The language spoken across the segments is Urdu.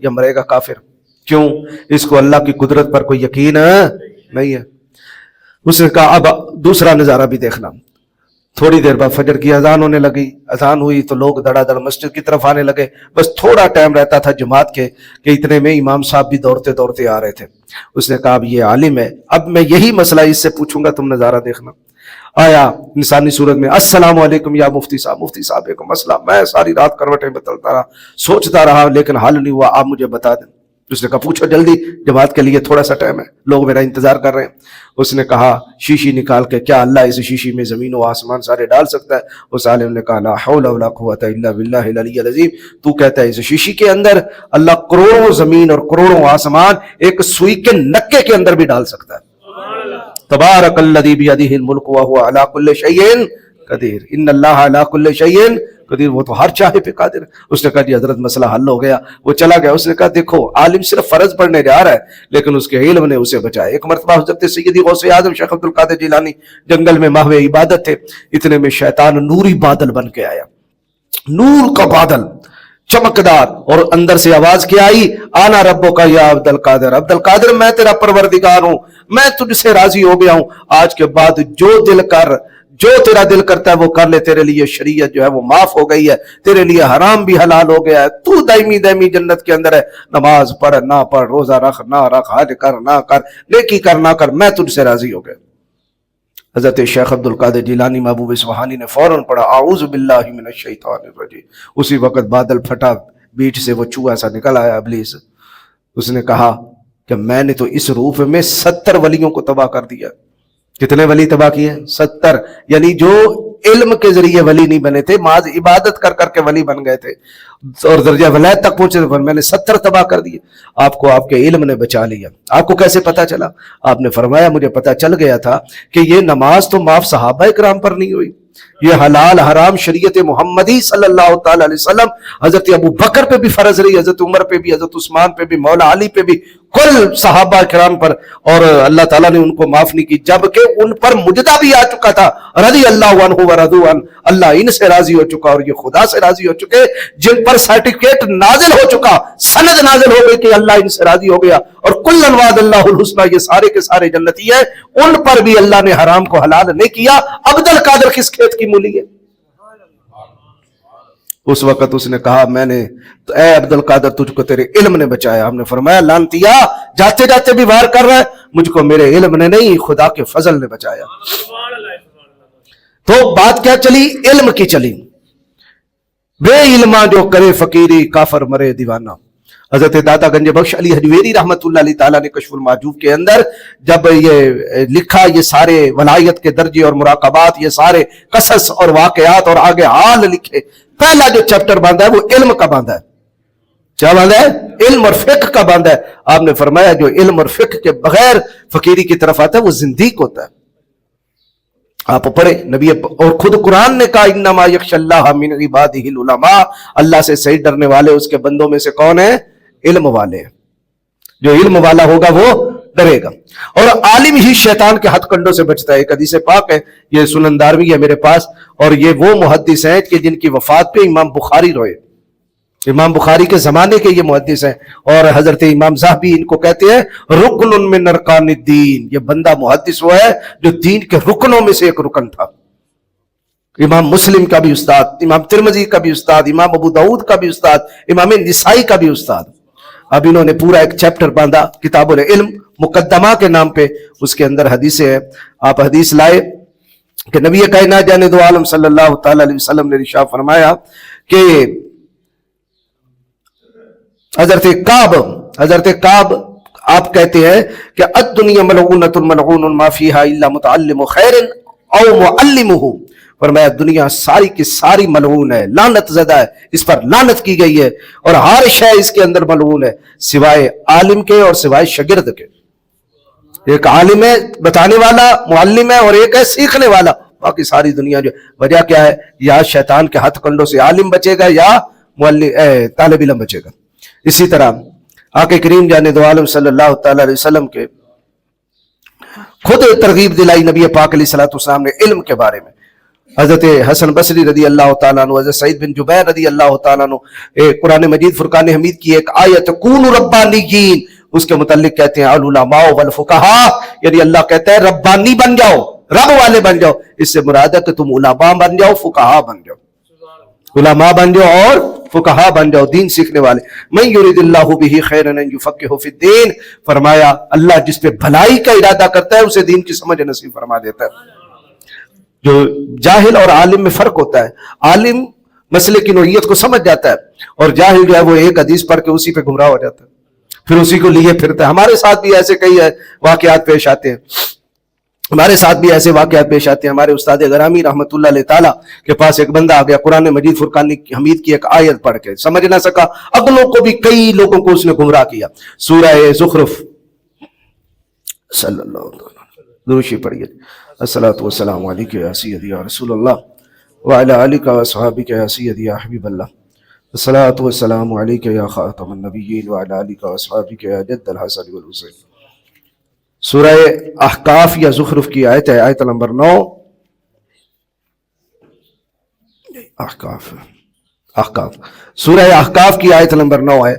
یہ مرے گا کافر۔ کیوں؟ اس کو اللہ کی قدرت پر کوئی یقین نہیں ہے۔ اس نے کہا اب دوسرا نظارہ بھی دیکھنا۔ تھوڑی دیر بعد فجر کی اذان ہونے لگی، اذان ہوئی تو لوگ دڑا دڑ مسجد کی طرف آنے لگے، بس تھوڑا ٹائم رہتا تھا جماعت کے کہ اتنے میں امام صاحب بھی دوڑتے دوڑتے آ رہے تھے۔ اس نے کہا اب یہ عالم ہے، اب میں یہی مسئلہ اس سے پوچھوں گا، تم نظارہ دیکھنا۔ آیا انسانی صورت میں، السلام علیکم یا مفتی صاحب، مفتی صاحب ایک مسئلہ، میں ساری رات کروٹیں بدلتا رہا، سوچتا رہا لیکن حل نہیں ہوا، آپ مجھے بتا دیں۔ اس نے کہا پوچھو جلدی، جماعت کے لیے تھوڑا سا ٹائم ہے، لوگ میرا انتظار کر رہے ہیں۔ اس نے کہا شیشی نکال کے، کیا اللہ اس شیشی میں زمین و آسمان سارے ڈال سکتا ہے؟ اس عالم نے کہا لا حول ولا قوت الا باللہ العلی العظیم، تو کہتا ہے اس شیشی کے اندر اللہ کروڑوں زمین اور کروڑوں آسمان ایک سوئی کے نکے کے اندر بھی ڈال سکتا ہے۔ تبارک الذی بیدہ الملک وہو علی کل شیء قدیر، ان اللہ علی کل شیء قدیر، وہ تو ہر چاہے پہ قادر ہے۔ اس نے کہا جی حضرت مسئلہ حل ہو گیا، وہ چلا گیا۔ اس نے کہا دیکھو عالم صرف فرض پڑھنے جا رہا ہے لیکن اس کے علم نے اسے بچایا۔ ایک مرتبہ حضرت سیدی غوث اعظم شیخ عبد القادر جیلانی جنگل میں محو عبادت تھے، اتنے میں شیطان نوری بادل بن کے آیا، نور کا بادل چمکدار، اور اندر سے آواز کیا آئی، آنا ربک یا عبد القادر، عبد القادر میں تیرا پروردگار ہوں، میں تجھ سے راضی ہو گیا ہوں، آج کے بعد جو تیرا دل کرتا ہے وہ کر لے، تیرے لیے شریعت جو ہے وہ معاف ہو گئی ہے، تیرے لیے حرام بھی حلال ہو گیا ہے، تو دائمی جنت کے اندر ہے، نماز پڑھ نہ پڑھ، روزہ رکھ نہ رکھ، حج کر نہ کر، نیکی کر نہ کر، میں تجھ سے راضی ہو گیا۔ حضرت شیخ عبد القادر جیلانی محبوب سبحانی نے فوراً پڑھا اعوذ باللہ من الشیطان الرجیم، اسی وقت بادل پھٹا، بیچ سے وہ چوہا سا نکل آیا ابلیس۔ اس نے کہا کہ میں نے تو اس روح میں 70 ولیوں کو تباہ کر دیا۔ کتنے ولی تباہ کیے؟ 70، یعنی جو علم کے ذریعے ولی نہیں بنے تھے، محض عبادت کر کر کے ولی بن گئے تھے اور درجہ ولایت تک پہنچے تھے، میں نے 70 تباہ کر دیے۔ آپ کو آپ کے علم نے بچا لیا۔ آپ کو کیسے پتا چلا؟ آپ نے فرمایا مجھے پتا چل گیا تھا کہ یہ نماز تو معاف صحابہ کرام پر نہیں ہوئی، یہ حلال حرام شریعت محمدی صلی اللہ تعالی علیہ وسلم حضرت ابو بکر پہ بھی فرض رہی، حضرت عمر پہ بھی، حضرت عثمان پہ بھی، مولا علی پہ بھی، کل صحابہ کرام پر، اور اللہ تعالیٰ نے ان کو معاف نہیں کی، جبکہ ان پر مجدہ بھی آ چکا تھا رضی اللہ عنہ ورضوا عنہ، اللہ ان سے راضی ہو چکا اور یہ خدا سے راضی ہو چکے، جن پر سرٹیفکیٹ نازل ہو چکا، سند نازل ہو گئی کہ اللہ ان سے راضی ہو گیا، اور کلًا وعد اللہ الحسنی، یہ سارے کے سارے جنتی ہیں، ان پر بھی اللہ نے حرام کو حلال نہیں کیا۔ عبد القادر کس کھیت کی مولی ہے؟ اس وقت اس نے کہا میں نے تو اے عبد القادر تجھ کو تیرے علم نے بچایا۔ ہم نے فرمایا لعنتیا جاتے جاتے بھی وار کر رہا ہے، مجھ کو میرے علم نے نہیں خدا کے فضل نے بچایا۔ تو بات کیا چلی؟ علم کی چلی۔ بے علماں جو کرے فقیری، کافر مرے دیوانہ۔ حضرت داتا گنج بخش علی حجویری رحمت اللہ علیہ تعالیٰ نے کشف المحجوب کے اندر جب یہ لکھا، یہ سارے ولایت کے درجے اور مراقبات، یہ سارے قصص اور واقعات اور آگے حال لکھے، پہلا جو چیپٹر باندھا ہے وہ علم کا باندھا ہے۔ کیا باندھا ہے؟ علم اور فقہ کا باندھا ہے۔ آپ نے فرمایا جو علم اور فقہ کے بغیر فقیری کی طرف آتا ہے وہ زندیق ہوتا ہے۔ آپ پڑھے نبی، اور خود قرآن نے کہا انما یخشی اللہ من عبادہ العلماء، اللہ سے صحیح ڈرنے والے اس کے بندوں میں سے کون ہیں؟ علم والے۔ جو علم والا ہوگا وہ ڈرے گا، اور عالم ہی شیطان کے ہتھ کنڈوں سے بچتا ہے۔ ایک حدیث پاک ہے، یہ سنن دارمی ہے میرے پاس، اور یہ وہ محدث ہیں کہ جن کی وفات پہ امام بخاری روئے، امام بخاری کے زمانے کے یہ محدث ہیں، اور حضرت امام ذہبی ان کو کہتے ہیں رکن من ارکان الدین، یہ بندہ محدث وہ ہے جو دین کے رکنوں میں سے ایک رکن تھا۔ امام مسلم کا بھی استاد، امام ترمذی کا بھی استاد، امام ابو داؤد کا بھی استاد، امام نسائی کا بھی استاد۔ اب انہوں نے پورا ایک چیپٹر باندھا کتاب العلم مقدمہ کے نام پہ، اس کے اندر حدیثیں ہیں۔ آپ حدیث لائے کہ نبی کائنات جان دو عالم صلی اللہ تعالی علیہ وسلم نے ارشاد فرمایا کہ حضرت کعب آپ کہتے ہیں کہ الدنیا ملعونۃ ملعون ما فیہا الا متعلم خیر او معلمہ، فرمایا دنیا ساری کی ساری ملعون ہے، لعنت زدہ ہے، اس پر لعنت کی گئی ہے، اور ہر شے اس کے اندر ملعون ہے سوائے عالم کے اور سوائے شاگرد کے۔ ایک عالم ہے بتانے والا، معلم ہے، اور ایک ہے سیکھنے والا، باقی ساری دنیا جو وجہ کیا ہے؟ یا شیطان کے ہتھ کنڈوں سے عالم بچے گا یا طالب علم بچے گا۔ اسی طرح آقا کریم جان دو عالم صلی اللہ تعالی علیہ وسلم کے خود ترغیب دلائی نبی پاک علیہ الصلوۃ والسلام نے علم کے بارے میں۔ حضرت حسن بصری رضی اللہ تعالیٰ عنہ، حضرت سعید بن جبیر رضی اللہ تعالیٰ عنہ قرآن مجید فرقان حمید کی ایک آیت کونوا ربانیین، اس کے متعلق کہتے ہیں العلماء والفقہاء، یعنی اللہ کہتا ہے ربانی بن جاؤ، رب والے بن جاؤ، اس سے مراد ہے کہ تم علماء بن جاؤ، فقہاء بن جاؤ، علماء بن جاؤ اور فقہاء بن جاؤ، دین سیکھنے والے۔ من یرید اللہ بہ خیرا یفقہہ فی الدین، فرمایا اللہ جس پہ بھلائی کا ارادہ کرتا ہے اسے دین کی سمجھ نصیب فرما دیتا ہے۔ جو جاہل اور عالم میں فرق ہوتا ہے، عالم مسئلے کی نوعیت کو سمجھ جاتا ہے اور جاہل جو ہے وہ ایک حدیث پڑھ کے اسی پہ گمراہ ہو جاتا ہے، پھر اسی کو لیے پھرتا ہے۔ ہمارے ساتھ بھی ایسے کئی واقعات پیش آتے ہیں، ہمارے ساتھ بھی ایسے واقعات پیش آتے ہیں۔ ہمارے استاد گرامی رحمۃ اللہ علیہ تعالیٰ کے پاس ایک بندہ آ گیا، قرآن مجید فرقان حمید کی ایک آیت پڑھ کے سمجھ نہ سکا، اگلوں کو بھی کئی لوگوں کو اس نے گمراہ کیا۔ سورہ زخرف صلی اللہ علیہ وسلم، دروشی پڑھیے، الصلاۃ والسلام علیک یا سیدی یا رسول اللہ وعلی آلک و اصحابک یا سیدی یا حبیب اللہ، الصلاۃ والسلام علیک یا خاتم النبیین وعلی آلک و اصحابک یا جد الحسن والحسین۔ سورہ احقاف یا زخرف کی آیت ہے، آیت نمبر 9۔ احقاف سورہ احقاف کی آیت نمبر 9 ہے۔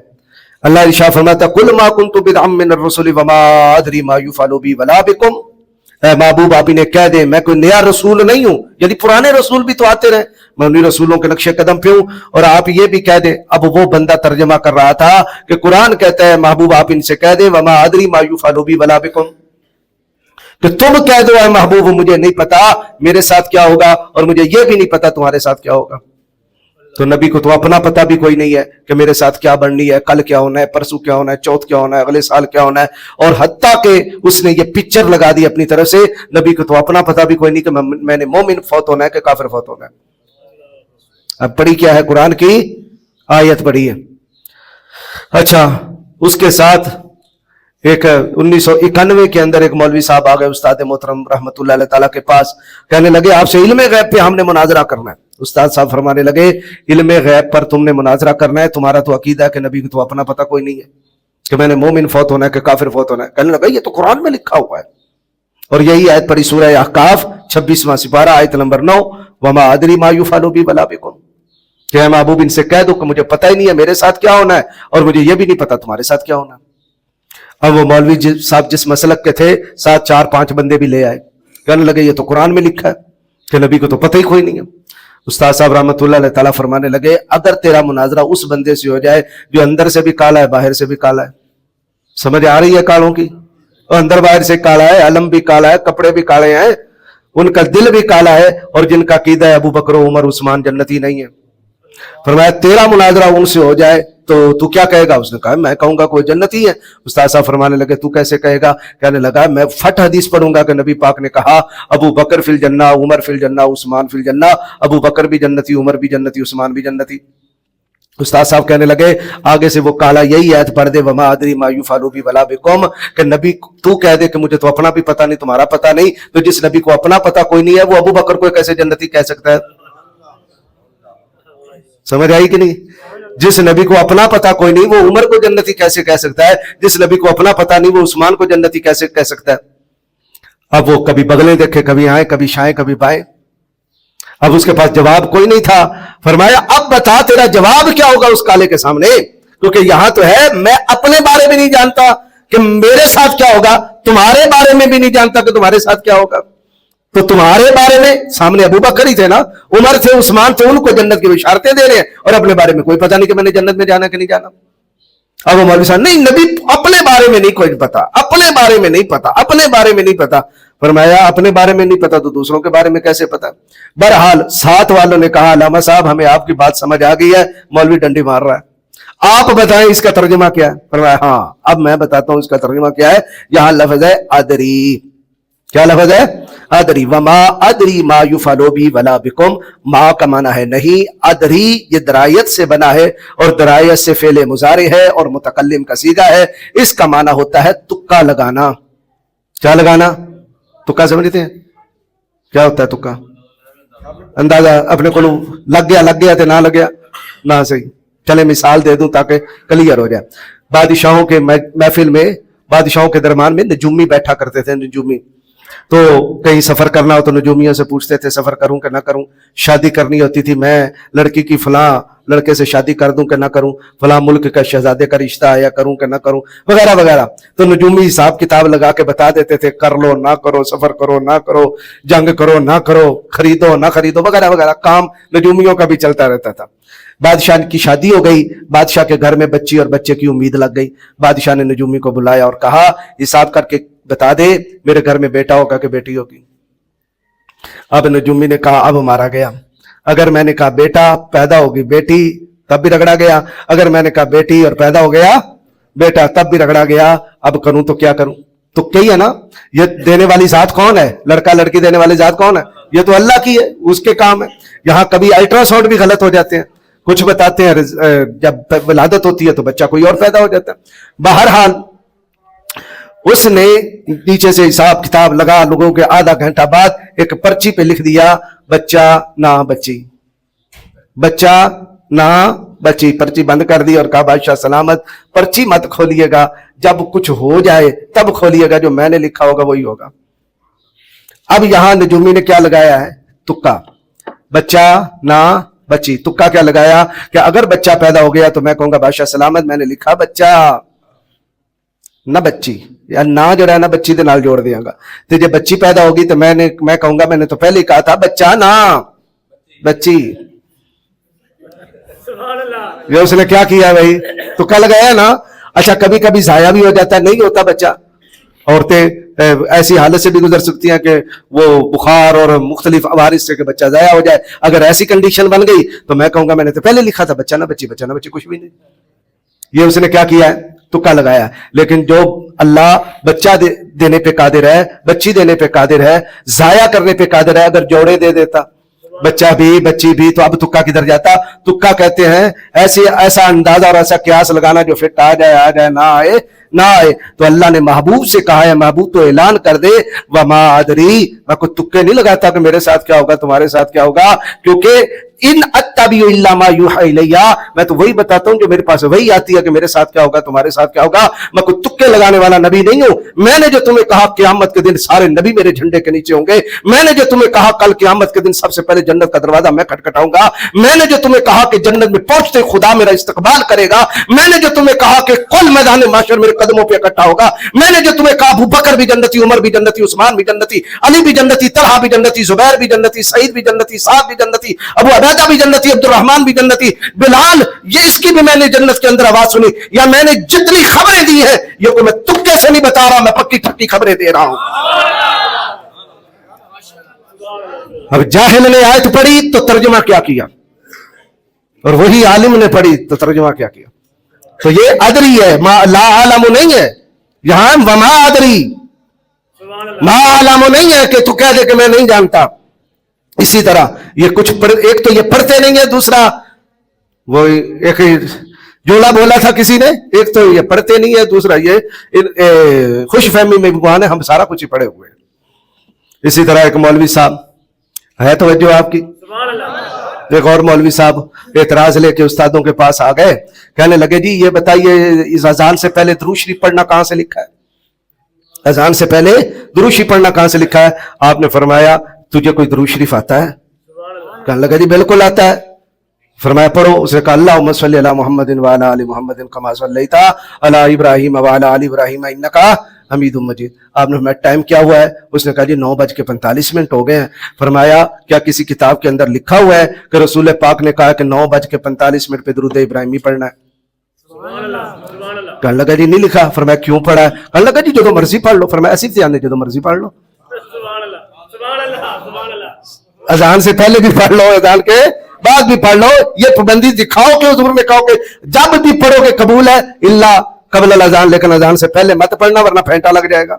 اللہ ارشاد فرماتا قل ما کنت بدعا من الرسل وما ادری ما یفعل بی ولا بکم، اے محبوب آپ انہیں کہہ دیں میں کوئی نیا رسول نہیں ہوں، یعنی پرانے رسول بھی تو آتے رہے، میں انہیں رسولوں کے نقش قدم پہ ہوں۔ اور آپ یہ بھی کہہ دیں، اب وہ بندہ ترجمہ کر رہا تھا کہ قرآن کہتا ہے محبوب آپ ان سے کہہ دیں وما ادری ما یفعل بی ولا بکم، کہ تم کہہ دو اے محبوب مجھے نہیں پتا میرے ساتھ کیا ہوگا اور مجھے یہ بھی نہیں پتا تمہارے ساتھ کیا ہوگا۔ تو نبی کو تو اپنا پتہ بھی کوئی نہیں ہے کہ میرے ساتھ کیا بننی ہے، کل کیا ہونا ہے، پرسوں کیا ہونا ہے، چوتھ کیا ہونا ہے، اگلے سال کیا ہونا ہے، اور حتیٰ کہ اس نے یہ پکچر لگا دی اپنی طرف سے، نبی کو تو اپنا پتہ بھی کوئی نہیں کہ میں نے مومن فوت ہونا ہے کہ کافر فوت ہونا ہے۔ اب پڑھی کیا ہے، قرآن کی آیت پڑھی ہے۔ اچھا، اس کے ساتھ ایک 1991 کے اندر ایک مولوی صاحب آ گئے استاد محترم رحمۃ اللہ علیہ تعالیٰ کے پاس، کہنے لگے آپ سے علم غیب پہ ہم نے مناظرہ کرنا ہے۔ استاد صاحب فرمانے لگے علم غیب پر تم نے مناظرہ کرنا ہے، تمہارا تو عقیدہ ہے کہ نبی کو تو اپنا پتہ کوئی نہیں ہے کہ میں نے مومن فوت ہونا ہے کہ کافر فوت ہونا ہے۔ کہنے لگا یہ تو قرآن میں لکھا ہوا ہے، اور یہی آیت پڑھی سورہ احقاف 26واں سپارہ آیت نمبر 9 وما ادری ما یفعل بی ولا بکم، کہ اے محبوب ان سے کہہ دو کہ مجھے پتہ ہی نہیں ہے میرے ساتھ کیا ہونا ہے اور مجھے یہ بھی نہیں پتا تمہارے ساتھ کیا ہونا ہے۔ اب وہ مولوی صاحب جس مسلک کے تھے ساتھ 4-5 بندے بھی لے آئے، کہنے لگے یہ تو قرآن میں لکھا ہے کہ نبی کو تو پتہ ہی کوئی نہیں ہے۔ استاد صاحب رحمۃ اللہ علیہ تعالیٰ فرمانے لگے اگر تیرا مناظرہ اس بندے سے ہو جائے جو اندر سے بھی کالا ہے باہر سے بھی کالا ہے، سمجھ آ رہی ہے کالوں کی، اور اندر باہر سے کالا ہے، علم بھی کالا ہے، کپڑے بھی کالے ہیں، ان کا دل بھی کالا ہے، اور جن کا عقیدہ ہے ابو بکر و عمر عثمان جنتی نہیں ہے، فرمایا تیرا مناظرہ ان سے ہو جائے تو کیا کہے گا؟ اس نے کہا میں کہوں گا کوئی جنتی ہے۔ استاد صاحب فرمانے لگے تو کیسے کہے گا؟ کہنے لگا میں فٹ حدیث پڑھوں گا کہ نبی پاک نے کہا ابو بکر فی الجنہ، عمر فی الجنہ، عثمان فی الجنہ، ابو بکر بھی جنتی، عمر بھی جنتی، عثمان بھی جنتی۔ استاد صاحب کہنے لگے آگے سے وہ کالا یہی آیت پڑھ دے وما ادری ما یفعل بی ولا بکم، کہ نبی تو کہہ دے کہ مجھے تو اپنا بھی پتہ نہیں تمہارا پتہ نہیں، تو جس نبی کو اپنا پتہ کوئی نہیں ہے وہ ابو بکر کو کیسے جنتی کہہ سکتا ہے؟ سمجھ آئی کہ نہیں؟ جس نبی کو اپنا پتہ کوئی نہیں وہ عمر کو جنتی کیسے کہہ سکتا ہے؟ جس نبی کو اپنا پتہ نہیں وہ عثمان کو جنتی کیسے کہہ سکتا ہے؟ اب وہ کبھی بغلیں دیکھے، کبھی آئیں، کبھی شائیں، کبھی بائیں۔ اب اس کے پاس جواب کوئی نہیں تھا۔ فرمایا اب بتا تیرا جواب کیا ہوگا اس کالے کے سامنے، کیونکہ یہاں تو ہے میں اپنے بارے میں نہیں جانتا کہ میرے ساتھ کیا ہوگا، تمہارے بارے میں بھی نہیں جانتا کہ تمہارے ساتھ کیا ہوگا، تو تمہارے بارے میں سامنے ابو بکر ہی تھے نا، عمر تھے، عثمان تھے، ان کو جنت کی بشارتیں دے رہے ہیں اور اپنے بارے میں کوئی پتہ نہیں کہ میں نے جنت میں جانا کہ نہیں جانا۔ اب وہ مولوی صاحب نہیں نبی اپنے بارے میں نہیں کوئی پتا، اپنے بارے میں نہیں پتا، اپنے بارے میں نہیں پتا۔ فرمایا اپنے بارے میں نہیں پتا تو دوسروں کے بارے میں کیسے پتا؟ بہرحال ساتھ والوں نے کہا علامہ صاحب ہمیں آپ کی بات سمجھ آ گئی ہے، مولوی ڈنڈی مار رہا ہے، آپ بتائیں اس کا ترجمہ کیا ہے؟ فرمایا ہاں اب میں بتاتا ہوں اس کا ترجمہ کیا ہے۔ یہاں لفظ ہے ادری، کیا لفظ ہے؟ ادری، وما ادری ما یفعل بی ولا بکم، ما کا معنی ہے نہیں، ادری یہ درایت سے بنا ہے اور درایت سے فعل مضارع ہے اور متکلم کا صیغہ ہے، اس کا معنی ہوتا ہے تکا لگانا۔ کیا لگانا؟ تکا سمجھتے ہیں کیا ہوتا ہے تکا؟ اندازہ اپنے کو لگ گیا تے نہ لگیا نہ صحیح، چلے مثال دے دوں تاکہ کلیئر ہو جائے۔ بادشاہوں کے محفل میں بادشاہوں کے درمیان میں نجومی بیٹھا کرتے تھے، نجومی تو کہیں سفر کرنا ہو تو نجومیوں سے پوچھتے تھے سفر کروں کہ نہ کروں, شادی کرنی ہوتی تھی میں لڑکی کی فلاں لڑکے سے شادی کر دوں کہ نہ کروں, فلاں ملک کا شہزادے کا رشتہ آیا کروں کہ نہ کروں, وغیرہ وغیرہ. تو نجومی حساب کتاب لگا کے بتا دیتے تھے کر لو نہ کرو, سفر کرو نہ کرو, جنگ کرو نہ کرو, خریدو نہ خریدو, وغیرہ وغیرہ. کام نجومیوں کا بھی چلتا رہتا تھا. بادشاہ کی شادی ہو گئی, بادشاہ کے گھر میں بچی اور بچے کی امید لگ گئی. بادشاہ نے نجومی کو بلایا اور کہا حساب کر کے بتا دے میرے گھر میں بیٹا ہوگا کہ بیٹی ہوگی. اب نجومی نے کہا اب مارا گیا. اگر میں نے کہا بیٹا پیدا ہوگی بیٹی تب بھی رگڑا گیا, اگر میں نے کہا بیٹی اور پیدا ہو گیا بیٹا تب بھی رگڑا گیا. اب کروں تو کیا کروں؟ تو کہی ہے نا, یہ دینے والی ذات کون ہے؟ لڑکا لڑکی دینے والی ذات کون ہے؟ یہ تو اللہ کی ہے, اس کے کام ہے. یہاں کبھی الٹرا ساؤنڈ بھی غلط ہو جاتے ہیں, کچھ بتاتے ہیں جب ولادت ہوتی ہے تو بچہ کوئی اور پیدا ہو جاتا ہے. بہرحال اس نے نیچے سے حساب کتاب لگا, لوگوں کے آدھا گھنٹہ بعد ایک پرچی پہ لکھ دیا بچہ نہ بچی, بچہ نہ بچی. پرچی بند کر دی اور کہا بادشاہ سلامت, پرچی مت کھولیے گا, جب کچھ ہو جائے تب کھولیے گا, جو میں نے لکھا ہوگا وہی ہوگا. اب یہاں نجومی نے کیا لگایا ہے؟ تکا. بچہ نہ بچی. تکا کیا لگایا کہ اگر بچہ پیدا ہو گیا تو میں کہوں گا بادشاہ سلامت میں نے لکھا بچہ نہ بچی, یا نہ جو ہے نا بچی دے نال جوڑ دیاں گا. تو جب بچی پیدا ہوگی تو میں کہوں گا میں نے تو پہلے ہی کہا تھا بچہ نہ بچی. یہ اس نے کیا کیا بھائی؟ تکا لگایا نا. اچھا کبھی کبھی ضائع بھی ہو جاتا ہے, نہیں ہوتا بچہ. عورتیں ایسی حالت سے بھی گزر سکتی ہیں کہ وہ بخار اور مختلف عوارض سے کہ بچہ ضائع ہو جائے. اگر ایسی کنڈیشن بن گئی تو میں کہوں گا میں نے تو پہلے لکھا تھا بچہ نہ بچی, بچہ نہ بچی, کچھ بھی نہیں. یہ اس نے کیا کیا ہے؟ تکا لگایا. لیکن جو اللہ بچہ دینے پہ قادر ہے, بچی دینے پہ قادر ہے, ضائع کرنے پہ قادر ہے, اگر جوڑے دے دیتا بچہ بھی بچی بھی تو اب تکا کدھر جاتا؟ تکا کہتے ہیں ایسا اندازہ اور ایسا قیاس لگانا جو فٹ آ جائے نہ آئے نہ آئے. تو اللہ نے محبوب سے کہا ہے محبوب تو اعلان کر دے وما ادری, میں کوئی تکے نہیں لگاتا کہ میرے ساتھ کیا ہوگا تمہارے ساتھ کیا ہوگا, کیونکہ ان اتبع الا ما یوحی الی, میں تو وہی بتاتا ہوں جو میرے پاس وہی آتی ہے کہ میرے ساتھ کیا ہوگا تمہارے ساتھ کیا ہوگا. میں کوئی تکے لگانے والا نبی نہیں ہوں. میں نے جو تمہیں کہا قیامت کے دن سارے نبی میرے جھنڈے کے نیچے ہوں گے, میں نے جو تمہیں کہا کل قیامت کے دن سب سے پہلے جنت کا دروازہ میں کھٹکھٹاؤں گا, میں نے جو تمہیں کہا کہ جنت میں پہنچتے خدا میرا استقبال کرے گا, میں نے جو تمہیں کہا کہ کل میدان محشر میرے قدموں پہ اکٹھا ہوگا, میں نے جو تمہیں کہا ابو بکر بھی جنتی, عمر بھی جنتی, عثمان بھی جنتی, علی بھی جنتی, طلحہ بھی جنتی, زبیر بھی جنتی, سعید بھی جنتی, سعد بھی جنتی, ابو عبیدہ بھی جنتی, عبد الرحمن بھی جنتی, بلال, یہ اس کی بھی میں نے جنت کے اندر آواز سنی. یا میں نے جتنی خبریں دی ہیں یہ کوئی میں تکے سے نہیں بتا رہا, میں پکی ٹھکی خبریں دے رہا ہوں. اب جاہل نے آیت پڑھی تو ترجمہ کیا کیا, اور وہی عالم نے پڑھی تو ترجمہ کیا کیا. تو یہ ادری ہے, ما لا عالم نہیں ہے یہاں, وما ادری, ما عالم نہیں ہے کہ تو کہہ دے کہ میں نہیں جانتا. اسی طرح یہ کچھ ایک تو یہ پڑھتے نہیں ہے, دوسرا وہ ایک جوڑا بولا تھا کسی نے, ایک تو یہ پڑھتے نہیں ہے, دوسرا یہ خوش فہمی میں گمان ہے ہم سارا کچھ ہی پڑھے ہوئے ہیں. اسی طرح ایک مولوی صاحب ہے توجہ آپ کی, ایک اور مولوی صاحب اعتراض لے کے استادوں کے پاس آ گئے, کہنے لگے جی یہ بتائیے اس اذان سے پہلے درود شریف پڑھنا کہاں سے لکھا ہے؟ اذان سے پہلے درود شریف پڑھنا کہاں سے لکھا ہے؟ آپ نے فرمایا تجھے کوئی درود شریف آتا ہے؟ کہنے لگا جی بالکل آتا ہے. فرمایا پڑھو. اس نے کہا اللہم صلی علی محمد وعلی آل محمد کما صلیت علی ابراہیم وعلی آل ابراہیم انک حمید مجید. آپ نے فرمایا ٹائم کیا ہوا ہے؟ اس نے کہا جی 9:45 ہو گئے ہیں. فرمایا کیا کسی کتاب کے اندر لکھا ہوا ہے کہ رسول پاک نے کہا کہ 9:45 پہ درود ابراہیمی پڑھنا ہے؟ کہنے لگا جی نہیں لکھا. فرمایا کیوں پڑھا ہے؟ کہنے لگا جی جو مرضی پڑھ لو. فرمایا ایسی دھیان جو مرضی پڑھ لو, اذان سے پہلے بھی پڑھ لو, اذان کے بعد بھی پڑھ لو. یہ پابندی دکھاؤ کہ حضور نے کہو کہ جب بھی پڑھو کہ قبول ہے الا قبل الاذان, لیکن اذان سے پہلے مت پڑھنا ورنہ پھینٹا لگ جائے گا.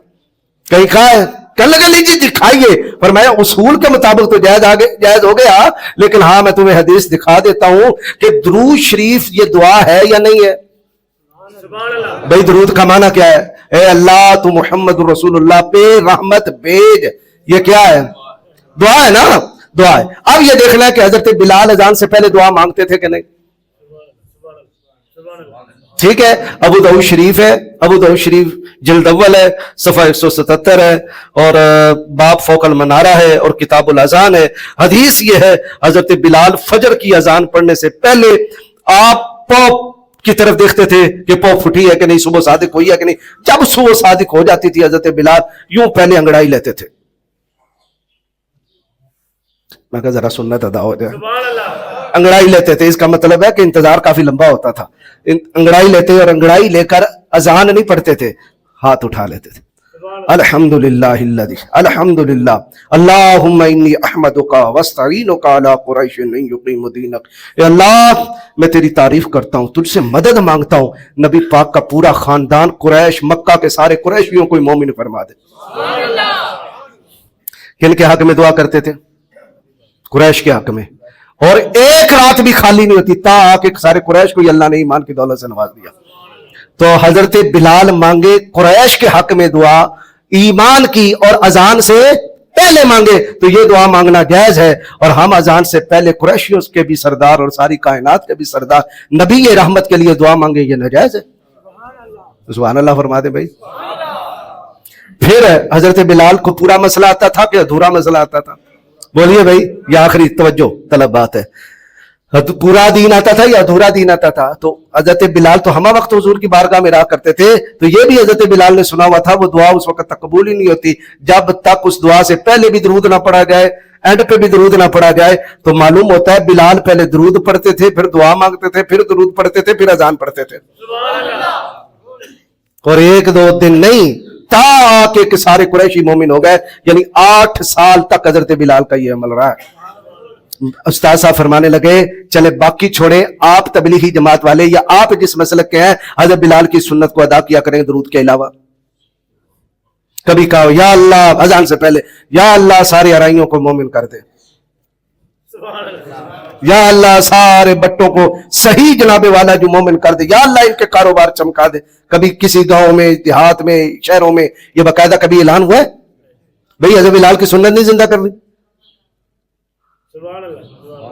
کہیں کہا ہے؟ کہنے لگا لیجیے دکھائیے. فرمایا اصول کے مطابق تو جائز ہو گیا, لیکن ہاں میں تمہیں حدیث دکھا دیتا ہوں کہ درود شریف یہ دعا ہے یا نہیں ہے. بھائی درود کا معنی کیا ہے؟ اے اللہ تو محمد رسول اللہ پہ رحمت بھیج, یہ کیا ہے؟ دعا ہے نا, دعا ہے. اب یہ دیکھنا ہے کہ حضرت بلال اذان سے پہلے دعا مانگتے تھے کہ نہیں؟ ٹھیک ہے، ابو داؤد شریف ہے، ابو داؤد شریف جلد اول ہے، صفحہ 177 ہے، اور باب فوق المنارہ ہے، اور کتاب الاذان ہے۔ حدیث یہ ہے حضرت بلال فجر کی اذان پڑھنے سے پہلے آپ پاپ کی طرف دیکھتے تھے کہ پاپ پھٹی ہے کہ نہیں، صبح صادق ہوئی ہے کہ نہیں۔ جب صبح صادق ہو جاتی تھی حضرت بلال یوں پہلے انگڑائی لیتے تھے۔ میں کہا ذرا سنت ادا ہو جائے۔ انگڑائی لیتے تھے، اس کا مطلب ہے کہ انتظار کافی لمبا ہوتا تھا۔ انگڑائی لیتے اور انگڑائی لے کر اذان نہیں پڑھتے تھے، ہاتھ اٹھا لیتے تھے۔ الحمدللہ الذی، الحمدللہ اللہم انی احمدک واستعینک علی قریش ان یقیموا دینک۔ اے اللہ میں تیری تعریف کرتا ہوں، تجھ سے مدد مانگتا ہوں، نبی پاک کا پورا خاندان قریش، مکہ کے سارے قریشیوں کو مومن فرما دے۔ کن کے حق میں دعا کرتے تھے؟ قریش کے حق میں، اور ایک رات بھی خالی نہیں ہوتی تا کہ سارے قریش کو اللہ نے ایمان کی دولت سے نواز دیا۔ تو حضرت بلال مانگے قریش کے حق میں دعا، ایمان کی اور اذان سے پہلے مانگے تو یہ دعا مانگنا جائز ہے، اور ہم اذان سے پہلے قریشیوں کے بھی سردار اور ساری کائنات کے بھی سردار نبی رحمت کے لیے دعا مانگے، یہ ناجائز ہے؟ سبحان اللہ فرما دیں بھائی۔ پھر حضرت بلال کو پورا مسئلہ آتا تھا کہ ادھورا مسئلہ آتا تھا؟ بولیے بھائی، یہ آخری توجہ طلب بات ہے، پورا دین آتا تھا یا ادھورا دین آتا تھا؟ تو حضرت بلال تو ہمہ وقت حضور کی بارگاہ میں رہا کرتے تھے، تو یہ بھی حضرت بلال نے سنا ہوا تھا وہ دعا اس وقت تک قبول ہی نہیں ہوتی جب تک اس دعا سے پہلے بھی درود نہ پڑھا جائے، اینڈ پہ بھی درود نہ پڑھا جائے۔ تو معلوم ہوتا ہے بلال پہلے درود پڑھتے تھے، پھر دعا مانگتے تھے، پھر درود پڑھتے تھے، پھر اذان پڑھتے تھے، اور ایک دو دن نہیں تا کہ سارے قریشی مومن ہو گئے، یعنی 8 سال تک حضرت بلال کا یہ عمل رہا ہے۔ استاد صاحب فرمانے لگے چلے باقی چھوڑے، آپ تبلیغی جماعت والے یا آپ جس مسلک کے ہیں، حضرت بلال کی سنت کو ادا کیا کریں درود کے علاوہ۔ کبھی کہو یا اللہ اذان سے پہلے، یا اللہ سارے ارائیوں کو مومن کر دے، یا اللہ سارے بٹوں کو صحیح جناب والا جو مومن کر دے، یا اللہ ان کے کاروبار چمکا دے۔ کبھی کسی گاؤں میں، دیہات میں، شہروں میں یہ باقاعدہ کبھی اعلان ہوا ہے؟ بھئی حضرت بلال کی سنت نہیں زندہ کرنی؟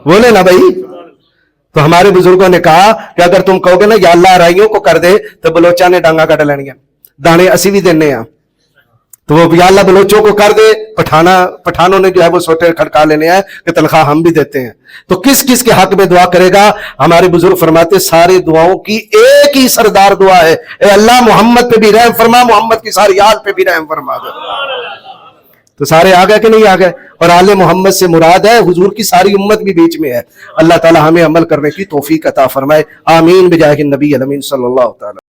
بولے نا بھائی۔ تو ہمارے بزرگوں نے کہا کہ اگر تم کہو گے نا یا اللہ رائیوں کو کر دے تو بلوچا نے ڈانگا کٹ لینیا، دانے اسی بھی دینے ہیں، تو وہ یا اللہ بلوچوں کو کر دے، پٹھانوں نے جو ہے وہ سوٹے کھڑکا لینے ہیں کہ تنخواہ ہم بھی دیتے ہیں۔ تو کس کس کے حق میں دعا کرے گا؟ ہمارے بزرگ فرماتے ساری دعاؤں کی ایک ہی سردار دعا ہے، اے اللہ محمد پہ بھی رحم فرما، محمد کی ساری آل پہ بھی رحم فرما دے۔ تو سارے آ گئے کہ نہیں آ گئے؟ اور آل محمد سے مراد ہے حضور کی ساری امت بھی بیچ میں ہے۔ اللہ تعالی ہمیں عمل کرنے کی توفیق عطا فرمائے، آمین بجاہ النبی الامین صلی اللہ تعالی۔